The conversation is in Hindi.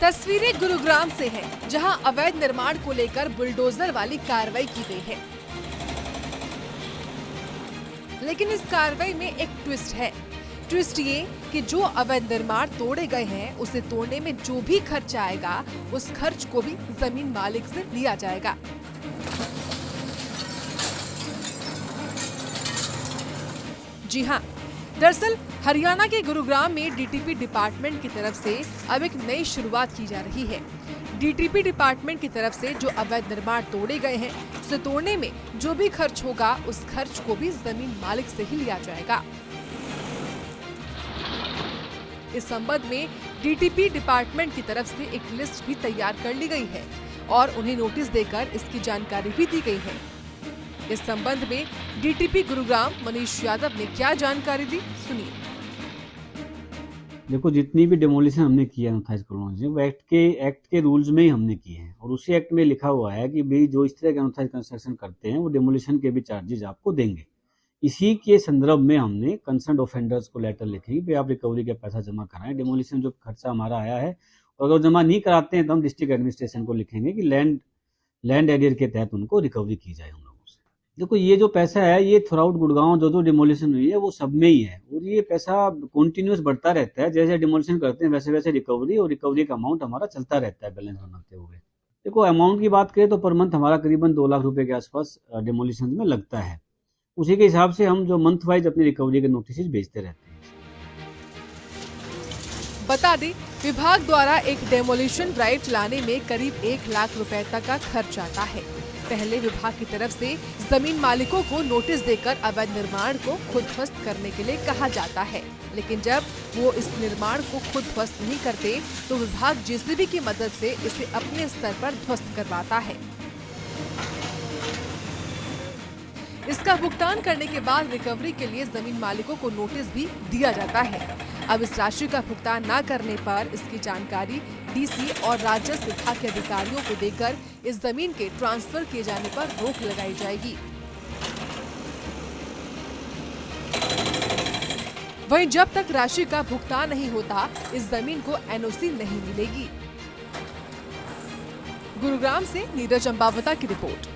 तस्वीरें गुरुग्राम से हैं, जहां अवैध निर्माण को लेकर बुलडोजर वाली कार्रवाई की गई है। लेकिन इस कार्रवाई में एक ट्विस्ट है। ट्विस्ट ये कि जो अवैध निर्माण तोड़े गए हैं, उसे तोड़ने में जो भी खर्च आएगा, उस खर्च को भी जमीन मालिक से लिया जाएगा। जी हाँ, दरअसल हरियाणा के गुरुग्राम में डीटीपी डिपार्टमेंट की तरफ से अब एक नई शुरुआत की जा रही है। डीटीपी डिपार्टमेंट की तरफ से जो अवैध निर्माण तोड़े गए हैं, उसे तोड़ने में जो भी खर्च होगा, उस खर्च को भी जमीन मालिक से ही लिया जाएगा। इस संबंध में डीटीपी डिपार्टमेंट की तरफ से एक लिस्ट भी तैयार कर ली गई है और उन्हें नोटिस देकर इसकी जानकारी भी दी गई है। इस संबंध में डीटीपी गुरुग्राम मनीष यादव ने क्या जानकारी दी, सुनिए। देखो, जितनी भी डेमोलिशन हमने किया अनऑथराइज्ड कॉलोनी, वो एक्ट के रूल्स में ही हमने किए हैं और उसी एक्ट में लिखा हुआ है कि भाई जो इस तरह के अनऑथराइज्ड कंस्ट्रक्शन करते हैं वो डेमोलिशन के भी चार्जेस आपको देंगे। इसी के संदर्भ में हमने कंसर्न ऑफेंडर्स को लेटर लिखी कि आप रिकवरी का पैसा जमा कराएं, डेमोलिशन जो खर्चा हमारा आया है, और अगर जमा नहीं कराते हैं तो हम डिस्ट्रिक्ट एडमिनिस्ट्रेशन को लिखेंगे कि लैंड एरियर के तहत उनको रिकवरी की जाए। देखो, ये जो पैसा है ये थ्रू आउट गुड़गांव जो डिमोलिशन हुई है वो सब में ही है और ये पैसा कंटिन्यूस बढ़ता रहता है। जैसे डिमोलिशन करते हैं वैसे वैसे रिकवरी का अमाउंट हमारा चलता रहता है बैलेंस बनाते हुए। देखो, अमाउंट की बात करें तो पर मंथ हमारा करीबन 2 लाख रुपए के आसपास डिमोलिशन में लगता है। उसी के हिसाब से हम जो मंथ वाइज अपनी रिकवरी के नोटिस भेजते रहते हैं। बता दें, विभाग द्वारा एक डेमोलिशन ड्राइव चलाने में करीब 1 लाख रुपए तक का खर्च आता है। पहले विभाग की तरफ से जमीन मालिकों को नोटिस देकर अवैध निर्माण को खुद ध्वस्त करने के लिए कहा जाता है, लेकिन जब वो इस निर्माण को खुद ध्वस्त नहीं करते तो विभाग जेसीबी की मदद से इसे अपने स्तर पर ध्वस्त करवाता है। इसका भुगतान करने के बाद रिकवरी के लिए जमीन मालिकों को नोटिस भी दिया जाता है। अब इस राशि का भुगतान न करने पर इसकी जानकारी डीसी और राजस्व विभाग के अधिकारियों को देकर इस जमीन के ट्रांसफर किए जाने पर रोक लगाई जाएगी। वहीं जब तक राशि का भुगतान नहीं होता, इस जमीन को एनओसी नहीं मिलेगी। गुरुग्राम से नीरज अंबावता की रिपोर्ट।